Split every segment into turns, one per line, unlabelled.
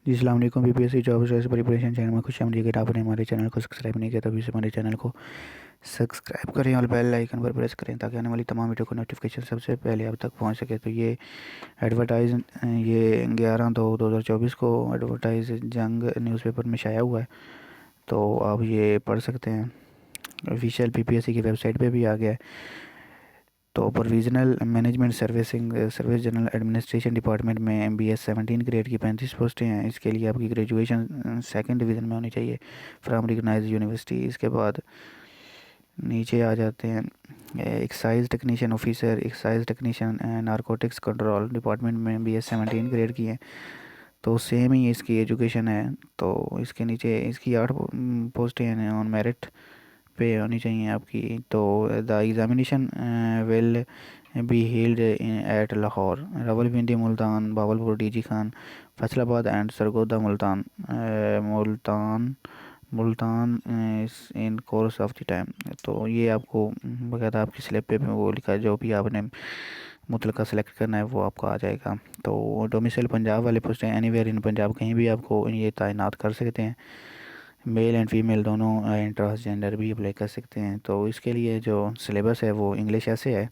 जी अस्सलाम वालेकुम। BPSC job search preparation channel में खुश आमदीद। अगर आपने हमारे चैनल को सब्सक्राइब नहीं किया तो अभी से हमारे चैनल को सब्सक्राइब करें और बेल आइकन पर प्रेस करें ताकि आने वाली तमाम वीडियो को नोटिफिकेशन सबसे पहले आप तक पहुंच सके। तो ये एडवर्टाइज ये 11/2/2024 को एडवर्टाइज जंग न्यूज़पेपर में शाया हुआ है, तो आप ये पढ़ सकते हैं। ऑफिशियल बीपीएससी की वेबसाइट पे भी आ गया है। तो provisional management servicing service general administration department में MBS 17 ग्रेड की 35 पोस्टें हैं। इसके लिए आपकी ग्रेजुएशन सेकंड डिवीज़न में होनी चाहिए फ्रॉम रिकग्नाइज्ड यूनिवर्सिटी। इसके बाद नीचे आ जाते हैं excise technician officer, excise technician narcotics control department में MBS 17 ग्रेड की है, तो सेम ही इसकी एजुकेशन है। तो इसके नीचे इसकी 8 पोस्टें हैं ऑन मेरिट पे होनी चाहिए आपकी। तो the examination will be held at Lahore, Rawalpindi, Multan, Bahawalpur, DG Khan, Faisalabad and Sargodha, Multan in course of the time. तो ये आपको बकायदा आपकी स्लिप पे वो लिखा है, जो भी आपने मुतलका सेलेक्ट करना है वो आपको आ जाएगा। तो डोमिसाइल पंजाब वाले पोस्ट हैं, एनीवेयर इन पंजाब, कहीं भी आपको ये तैनात कर सकते हैं। मेल एंड फीमेल दोनों ट्रांसजेंडर भी अप्लाई कर सकते हैं। तो इसके लिए जो सिलेबस है वो इंग्लिश ऐसे है,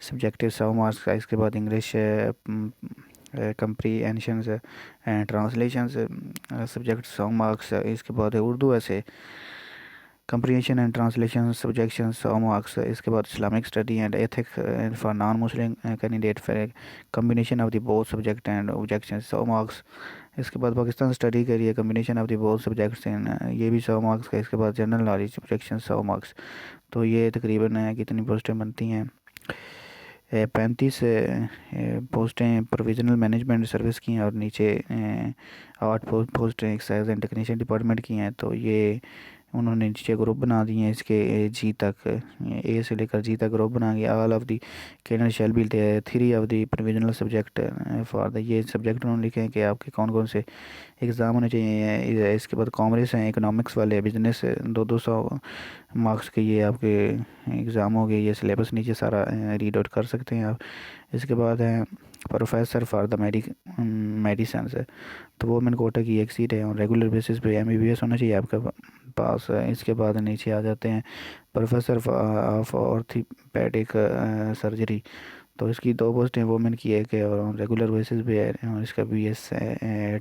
सब्जेक्टिव 100 मार्क्स का। इसके बाद English comprehensions and translations subject 100 marks. इसके बाद है Urdu essay, comprehension and translation subjection 100 marks. इसके बाद Islamic study and ethics for non Muslim candidate for combination of the both subject and objection 100 marks. इसके बाद पाकिस्तान स्टडी के लिए combination of the both subjects and ये भी 100 मार्क्स का। इसके बाद जनरल नॉलेज ऑब्जेक्शन 100 मार्क्स। तो ये तकरीबन कितनी पोस्टें बनती हैं, 35 पोस्टें प्रोविजनल मैनेजमेंट सर्विस की हैं और नीचे 8 पोस्टें एक्साइज एंड टेक्नीशियन डिपार्टमेंट की हैं। तो ये उन्होंने नीचे ग्रुप बना दिए हैं इसके G तक, A से लेकर G तक ग्रुप बना के all of the candidate shall be 3 of the provisional subject for the, ये सब्जेक्ट उन्होंने लिखे हैं कि आपके कौन कौन से एग्ज़ाम होने चाहिए। इसके बाद कॉमर्स हैं, इकोनॉमिक्स वाले, बिजनेस 200 मार्क्स के ये आपके एग्ज़ाम हो गए। ये सिलेबस नीचे सारा रीड आउट कर सकते हैं आप। इसके बाद है प्रोफेसर फॉर द मेडिसन है, तो वो मैंने कोटा की एक सीट है और रेगुलर बेसिस पे MBBS होना चाहिए आपके पास। इसके बाद नीचे आ जाते हैं प्रोफेसर ऑफ ऑर्थोपेडिक सर्जरी, तो इसकी 2 पोस्टें वोमेन की एक है और रेगुलर बेसिस पे है और इसका BS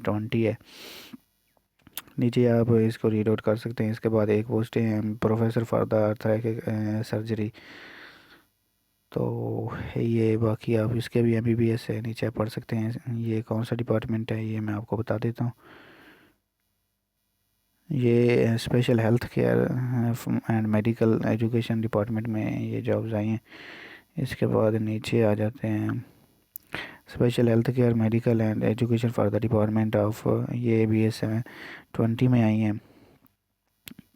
20 है। नीचे आप इसको रीड आउट कर सकते हैं। इसके बाद एक पोस्टें हैं professor for the arthritic surgery, तो ये बाकी आप इसके भी MBBS है, नीचे आप पढ़ सकते हैं। ये कौन सा डिपार्टमेंट है ये मैं आपको बता देता हूँ। ये special health care and medical education department में ये जॉब्स आई हैं। इसके बाद नीचे आ जाते हैं special health care medical and education for the department of, ये BS 20 में आई हैं।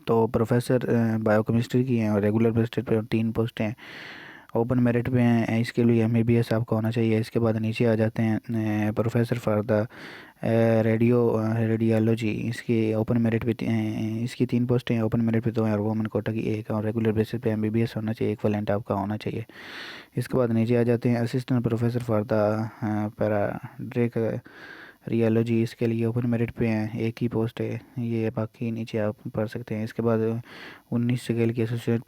तो प्रोफेसर बायोकेमिस्ट्री की हैं और रेगुलर बेसिस पे 3 पोस्टें हैं, ओपन मेरिट पे हैं। इसके लिए MBBS आपको होना चाहिए। इसके बाद नीचे आ जाते हैं प्रोफेसर फॉर द रेडियोलॉजी, इसकी ओपन मेरिट पे इसकी 3 पोस्टें हैं, ओपन मेरिट पे 2 हैं और वोमेन कोटा की एक है और रेगुलर बेसिस पे MBBS होना चाहिए, इक्वलेंट आपका होना चाहिए। इसके बाद नीचे आ जाते हैं assistant professor for the paediatric radiology, इसके लिए ओपन मेरिट पे हैं, एक ही पोस्ट है ये, बाकी नीचे आप पढ़ सकते हैं। इसके बाद 19 स्केल की associate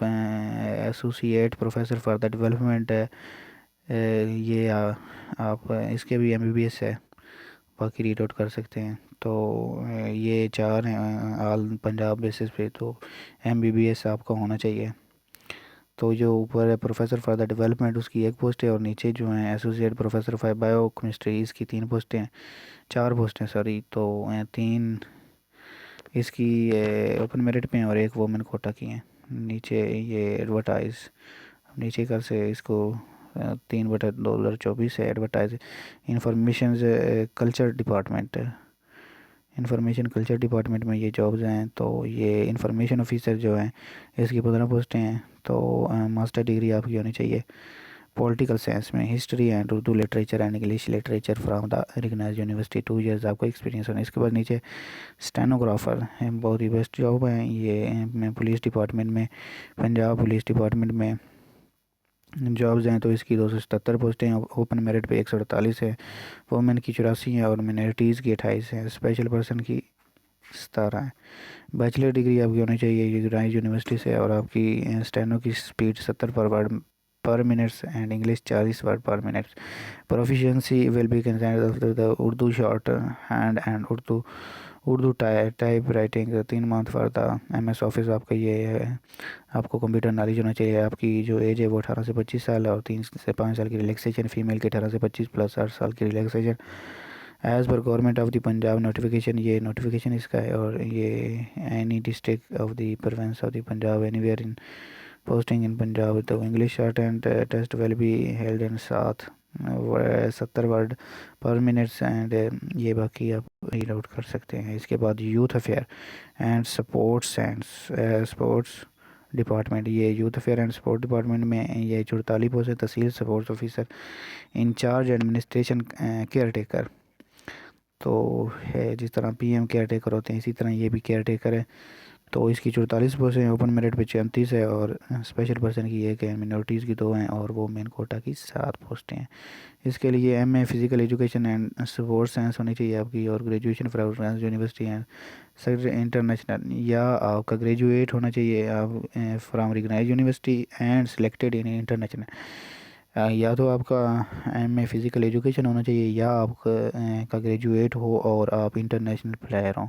professor for the development है, ये आप इसके भी MBBS है, बाकी रीड आउट कर सकते हैं। तो ये 4 हैं ऑल पंजाब बेसिस पे, तो MBBS आपका होना चाहिए। तो जो ऊपर है प्रोफेसर फॉर द डेवलपमेंट उसकी एक पोस्ट है और नीचे जो है एसोसिएट प्रोफेसर फॉर बायोकेमिस्ट्री इसकी 3 पोस्टें हैं, 4 पोस्टें सॉरी। तो 3 इसकी ओपन मेरिट पे हैं और एक वोमेन कोटा की हैं। नीचे ये एडवर्टाइज नीचे कर से इसको 3/2024 है advertise information culture department, information culture department में ये जॉब्स हैं। तो ये इंफॉर्मेशन ऑफिसर जो हैं इसकी 15 पोस्टें हैं। तो मास्टर डिग्री आपकी होनी चाहिए पॉलिटिकल साइंस में, history and Urdu literature and English literature from the recognised university, 2 years आपको एक्सपीरियंस होना। इसके बाद नीचे स्टेनोग्राफर है, बहुत ही बेस्ट जॉब है ये। मैं पुलिस डिपार्टमेंट में, पंजाब पुलिस डिपार्टमेंट में जॉब्स हैं तो इसकी 277 पोस्टें हैं, ओपन मेरिट पे 148 है, वुमेन की 84 है और मिनरिटीज़ की 28 है, स्पेशल पर्सन की 17 है। बैचलर डिग्री आपकी होनी चाहिए यूनाइट यूनिवर्सिटी से, और आपकी स्टेनो की स्पीड 70 पर वर्ड पर मिनट्स एंड इंग्लिश 40 वर्ड पर minute. Proficiency will be considered the Urdu short hand and Urdu type writing 3 month for the MS office आपका ये है। आपको कंप्यूटर नॉलेज होना चाहिए। आपकी जो एज है वो 18 से 25 साल है, और 3 से 5 साल की रिलैक्सेशन, फीमेल की 18 से 25 प्लस 8 साल की रिलैक्सेशन एज़ पर government of the Punjab notification. ये नोटिफिकेशन इसका है, और ये any district of the province of the Punjab anywhere in posting in Punjab तो English short and test will be held in साथ 70 वर्ड पर मिनट्स एंड ये बाकी आप रीड आउट कर सकते हैं। इसके बाद youth affair and sports department, ये youth affair and sport department में ये 44 पोस्ट है। तहसील sports officer, incharge administration, caretaker. तो है जिस तरह PM केयर टेकर होते हैं इसी तरह ये भी केयर टेकर है। तो इसकी 44 पोस्ट हैं, ओपन मेरिट पे 34 है, और स्पेशल पर्सन की एक है, मिनोरिटीज़ की 2 हैं, और वो मेन कोटा की 7 पोस्टें हैं। इसके लिए MA physical education and sports science होनी चाहिए आपकी, और graduation from university and sector international, या आपका ग्रेजुएट होना चाहिए आप from recognise university and selected in international. या तो आपका MA फिजिकल एजुकेशन होना चाहिए, या आपका का ग्रेजुएट हो और आप इंटरनेशनल प्लेयर हों,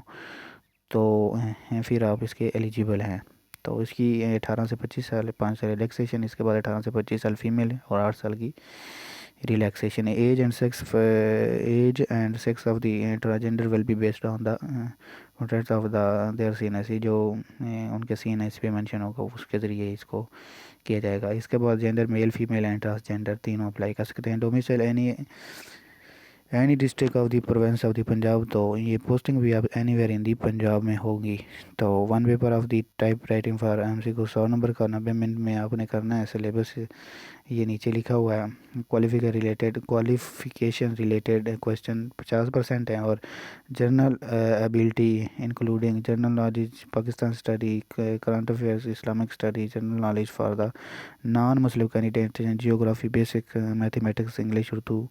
तो फिर आप इसके एलिजिबल हैं। तो इसकी 18 से 25 साल 5 साल रिलैक्सेशन, इसके बाद 18 से 25 साल फीमेल है और 8 साल की रिलैक्सेशन है। Age and sex of the transgender will be based on the content of the their CNSE, जो उनके CNSE पे मेंशन होगा उसके ज़रिए इसको किया जाएगा। इसके बाद gender male female and transgender तीनों अप्लाई कर सकते हैं। Domicile any district of the province of the Punjab, तो ये पोस्टिंग भी अब एनीवेयर इन दी पंजाब में होगी। तो 1 paper of the type writing for MCQ 100 number का 90 मिनट में आपने करना है। सिलेबस ये नीचे लिखा हुआ है। क्वालिफिकेशन रिलेटेड क्वेश्चन 50% है, और general ability including general knowledge, Pakistan study, current affairs, Islamic study, general knowledge for the non Muslim candidate, geography, basic mathematics, English, Urdu,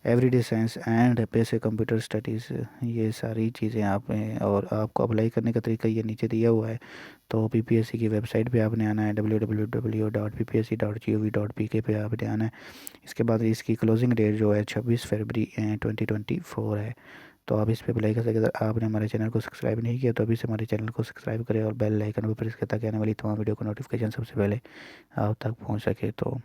everyday science and basic computer studies, ये सारी चीज़ें आप और आपको अप्लाई करने का तरीका ये नीचे दिया हुआ है। तो PPSC की वेबसाइट पे आपने आना है, www.ppsc.gov.pk पे आपने आना है। इसके बाद इसकी क्लोजिंग डेट जो है 26 फरवरी 2024 है। तो आप इस पे अप्लाई कर सकते हैं। अगर आपने हमारे चैनल को सब्सक्राइब नहीं किया तो अभी से हमारे चैनल को सब्सक्राइब करें और बेल आइकन पर प्रेस करें, ताकि आने वाली तमाम वीडियो को नोटिफिकेशन सबसे पहले आप तक पहुँच सके। तो